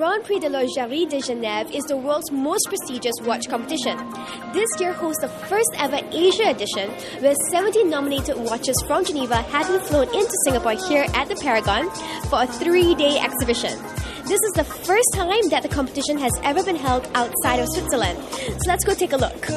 Grand Prix de l'Horologerie de Genève is the world's most prestigious watch competition. This year hosts the first ever Asia edition, where 70 nominated watches from Geneva have been flown into Singapore here at the Paragon for a 3-day exhibition. This is the first time that the competition has ever been held outside of Switzerland. So let's go take a look.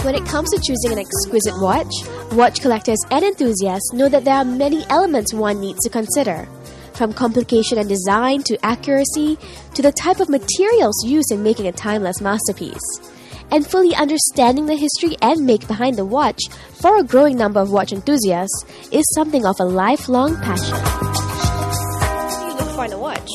When it comes to choosing an exquisite watch collectors and enthusiasts know that there are many elements one needs to consider, from complication and design to accuracy to the type of materials used in making a timeless masterpiece. And fully understanding the history and make behind the watch for a growing number of watch enthusiasts is something of a lifelong passion. What do you look for in a watch?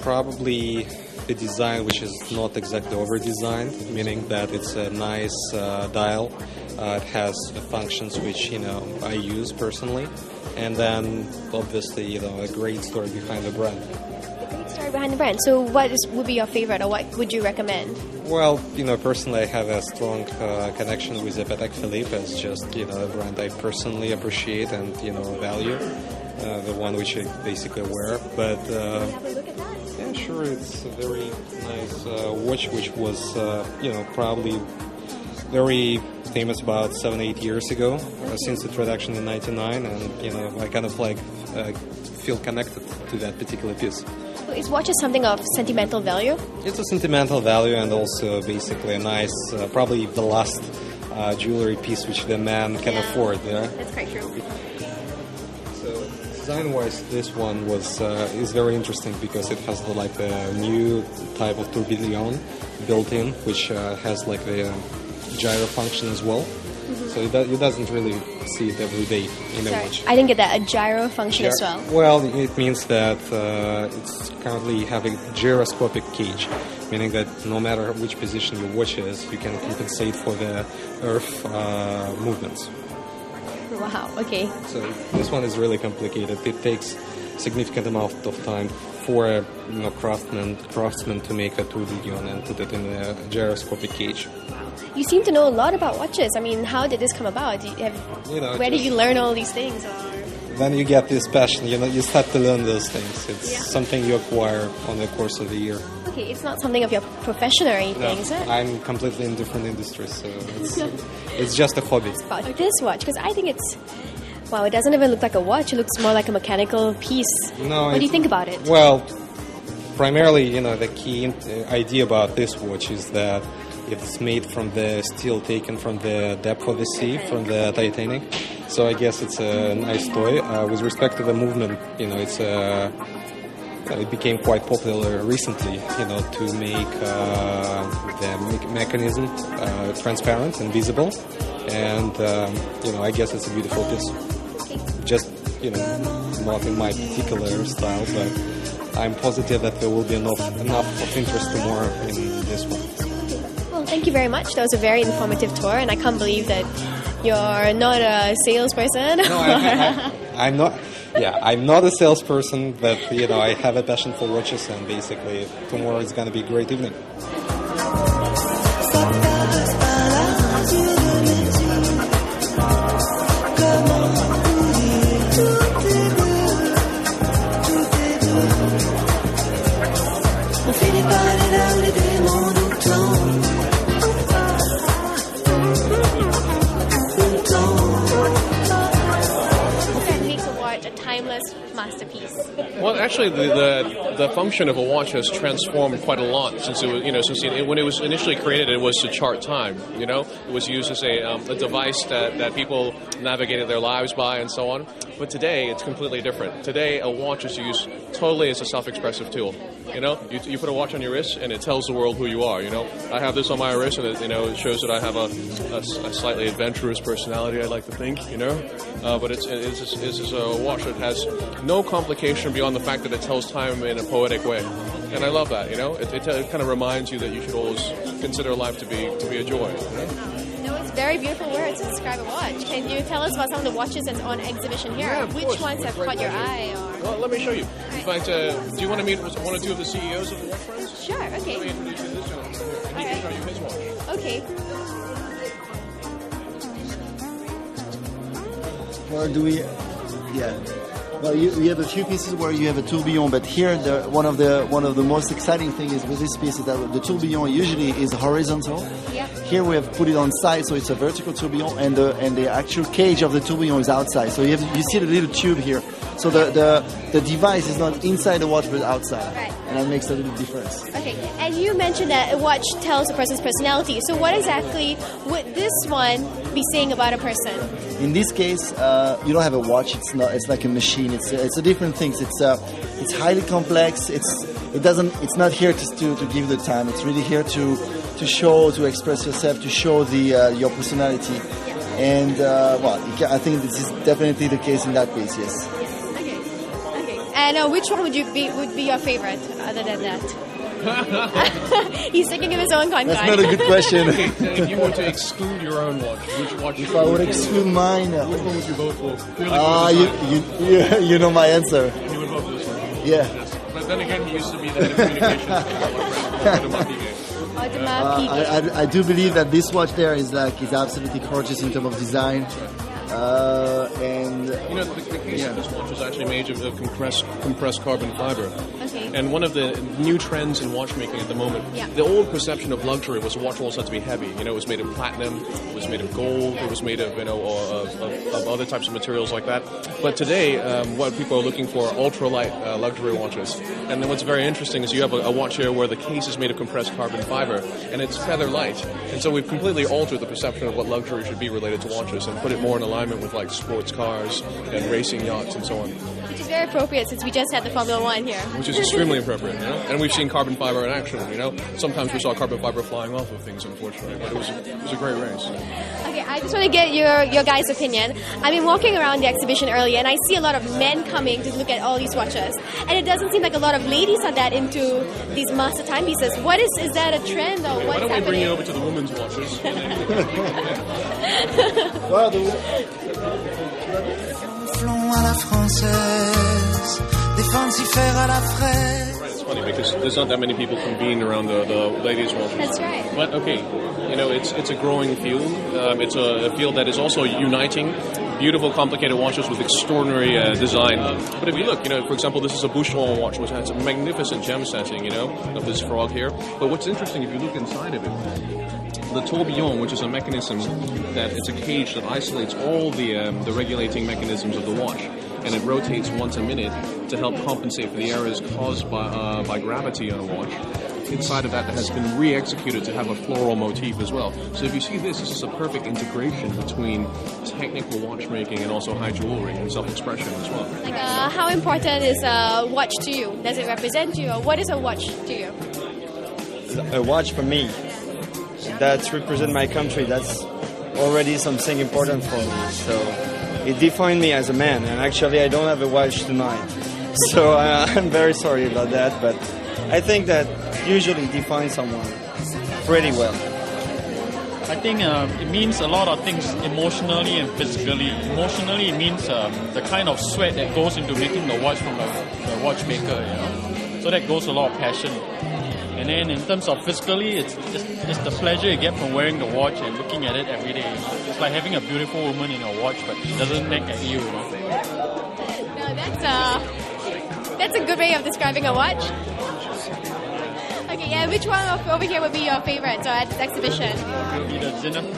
Probably the design, which is not exactly over-designed, meaning that it's a nice dial. It has the functions which, I use personally. And then, obviously, a great story behind the brand. A great story behind the brand. So what would be your favorite, or what would you recommend? Well, personally, I have a strong connection with the Patek Philippe as just, a brand I personally appreciate and, value. The one which I basically wear. But, Can we have a look at that? yeah, sure, it's a very nice watch, which was, probably very famous about 7-8 years ago, since its introduction in 1999, and, I kind of feel connected to that particular piece. So is watches something of sentimental value? It's a sentimental value and also basically a nice, probably the last jewelry piece which the man can afford, yeah? That's quite true. Design-wise, this one is very interesting because it has a new type of tourbillon built in, which has the gyro function as well. Mm-hmm. So it doesn't really see it every day in a watch. I didn't get that. A gyro function as well. Well, it means that it's currently having a gyroscopic cage, meaning that no matter which position your watch is, you can compensate for the Earth movements. Wow, okay. So this one is really complicated. It takes significant amount of time for a craftsman to make a tourbillon and put it in a gyroscopic cage. Wow. You seem to know a lot about watches. I mean, how did this come about? Where did you learn all these things? Then you get this passion, you start to learn those things. It's something you acquire on the course of the year. Okay, it's not something of your profession or anything, is it? I'm completely in different industries, so it's just a hobby. It's about this watch, because I think it's... Wow, it doesn't even look like a watch. It looks more like a mechanical piece. No, what do you think about it? Well, primarily, the key idea about this watch is that it's made from the steel taken from the depth of the sea, from the Titanic. So I guess it's a nice toy. With respect to the movement, it became quite popular recently, to make the mechanism transparent and visible. And, I guess it's a beautiful piece. Just, not in my particular style, but I'm positive that there will be enough of interest to more in this one. Well, thank you very much. That was a very informative tour, and I can't believe that you're not a salesperson. No, I'm not. Yeah, I'm not a salesperson, but, I have a passion for watches, and basically tomorrow is going to be a great evening. What makes a watch a timeless masterpiece? Well, actually, the function of a watch has transformed quite a lot since it was, when it was initially created, it was to chart time. It was used as a device that people navigated their lives by and so on. But today, it's completely different. Today, a watch is used totally as a self-expressive tool. You put a watch on your wrist, and it tells the world who you are. I have this on my wrist, and it shows that I have a slightly adventurous personality. I like to think, but it's just a watch that has no complication beyond the fact that it tells time in a poetic way, and I love that. It kind of reminds you that you should always consider life to be a joy. It's very beautiful words to describe a watch. Can you tell us about some of the watches that's on exhibition here? Yeah, Which ones have caught your eye? Well, let me show you. In fact, do you want to meet one or two of the CEOs of the watch brands? Sure. Okay. Let me introduce you to this gentleman, and he can show you his watch. Okay. Where do we? Yeah. Well, you have a few pieces where you have a tourbillon, but here one of the most exciting things is with this piece is that the tourbillon usually is horizontal. Yeah. Here we have put it on side, so it's a vertical tourbillon, and the actual cage of the tourbillon is outside. So you see the little tube here. So the device is not inside the watch but outside, right. And that makes a little difference. Okay, and you mentioned that a watch tells a person's personality. So what exactly would this one be saying about a person? In this case, you don't have a watch. It's like a machine. It's a different things. It's highly complex. It's not here to give the time. It's really here to show, to express yourself, to show your personality. Yeah. And I think this is definitely the case in that piece. Yes. Okay. And which one would be your favorite other than that? He's thinking of his own concord. That's not a good question. Okay, if you were to exclude your own watch, which watch? If I would exclude mine, which one would you vote for? You know my answer. You would vote for this one. Yeah. Yes. But then again, he used to be the head of communications. I do believe that this watch there is absolutely gorgeous in terms of design. And the case of this watch was actually made of compressed carbon fiber. Okay. And one of the new trends in watchmaking at the moment, the old perception of luxury was a watch always had to be heavy. It was made of platinum, it was made of gold, it was made of of other types of materials like that. But today, what people are looking for are ultralight luxury watches. And then what's very interesting is you have a watch here where the case is made of compressed carbon fiber, and it's feather light. And so we've completely altered the perception of what luxury should be related to watches and put it more in alignment with like sports cars and racing yachts and so on. Which is very appropriate since we just had the Formula One here. Which is extremely appropriate, And we've seen carbon fiber in action, Sometimes we saw carbon fiber flying off of things, unfortunately, but it was a great race. Okay, I just want to get your guys' opinion. I've been walking around the exhibition earlier, and I see a lot of men coming to look at all these watches. And it doesn't seem like a lot of ladies are that into these master timepieces. Is that a trend or what's happening? Why don't we bring you over to the women's watches? Well, It's funny because there's not that many people convened around the ladies' watches. That's right. But okay, it's a growing field. It's a field that is also uniting beautiful, complicated watches with extraordinary design. But if you look, for example, this is a Boucheron watch, which has a magnificent gem setting, of this frog here. But what's interesting, if you look inside of it, the tourbillon, which is a mechanism that it's a cage that isolates all the regulating mechanisms of the watch, and it rotates once a minute to help compensate for the errors caused by gravity on a watch. Inside of that has been re-executed to have a floral motif as well. So if you see this is a perfect integration between technical watchmaking and also high jewelry and self-expression as well. How important is a watch to you? Does it represent you, or what is a watch to you? A watch for me, that represents my country. That's already something important for me. So it defines me as a man. And actually, I don't have a watch tonight. So I'm very sorry about that. But I think that usually defines someone pretty well. I think it means a lot of things emotionally and physically. Emotionally, it means the kind of sweat that goes into making the watch from the watchmaker, So that goes a lot of passion. And then in terms of physically, it's the pleasure you get from wearing the watch and looking at it every day. It's like having a beautiful woman in your watch, but she doesn't nag at you. No, that's a good way of describing a watch. Okay, yeah. Which one over here would be your favorite at this exhibition? It would be the Genève.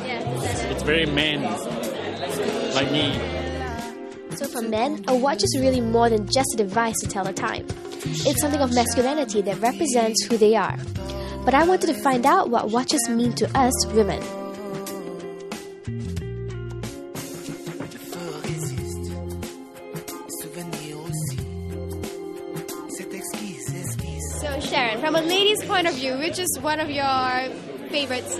Yeah. It's very man, like me. So for men, a watch is really more than just a device to tell the time. It's something of masculinity that represents who they are. But I wanted to find out what watches mean to us women. So Sharon, from a lady's point of view, which is one of your favorites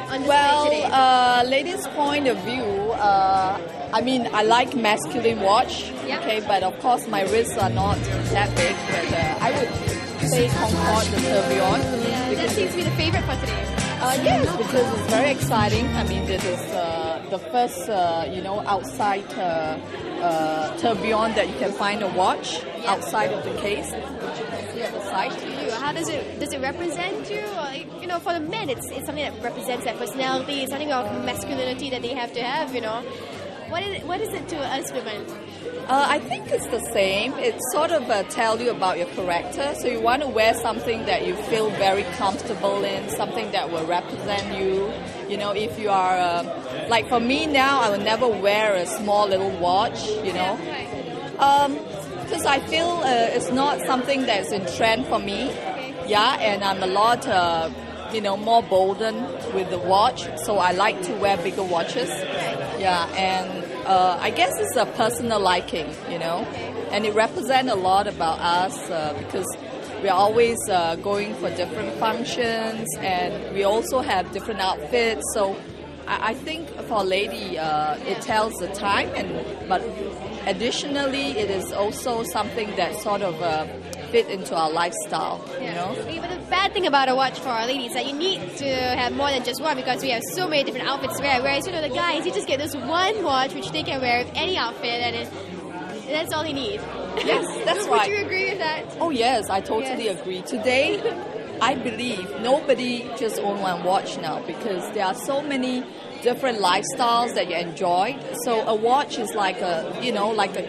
on display today? Well, ladies' point of view, I like masculine watch, Yep. okay, but of course my wrists are not that big, but I would say Concord the Tourbillon. That seems to be the favorite for today. Yes, because it's very exciting. I mean, this is the first, outside tourbillon that you can find a watch outside of the case, which you can see at the side. How does it represent you? Or, for the men, it's something that represents that personality. It's something of masculinity that they have to have. What is it to us women? I think it's the same. It sort of tell you about your character. So you want to wear something that you feel very comfortable in, something that will represent you. If you are, like for me now, I will never wear a small little watch, because I feel it's not something that's in trend for me. Yeah, and I'm a lot, more bolden with the watch. So I like to wear bigger watches. Yeah, and I guess it's a personal liking, and it represents a lot about us because we're always going for different functions, and we also have different outfits. So I think for a lady, it tells the time, but additionally, it is also something that sort of fit into our lifestyle, But the bad thing about a watch for our ladies is that you need to have more than just one, because we have so many different outfits to wear. Whereas, the guys, you just get this one watch which they can wear with any outfit, and that's all they need. Yes, that's right. Would you agree with that? Oh yes, I totally agree. Today, I believe nobody just owns one watch now, because there are so many different lifestyles that you enjoy. So a watch is like a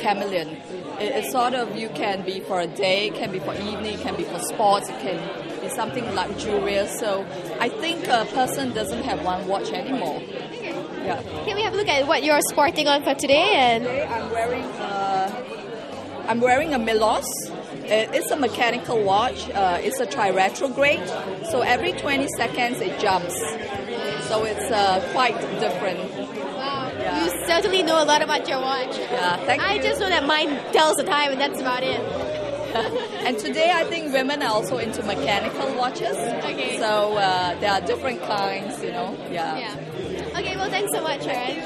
chameleon. It's sort of, you can be for a day, it can be for evening, it can be for sports, it can be something luxurious. So I think a person doesn't have one watch anymore. Yeah. Can we have a look at what you're sporting on for today? And today I'm wearing a Milos. It's a mechanical watch. It's a tri-retrograde. So every 20 seconds it jumps. So it's quite different. wow, Yeah. you certainly know a lot about your watch. Yeah, thank I you. just know that mine tells the time, and that's about it. And today I think women are also into mechanical watches. Okay. So there are different kinds, Yeah. Yeah. Okay, well, thanks so much, Sharon.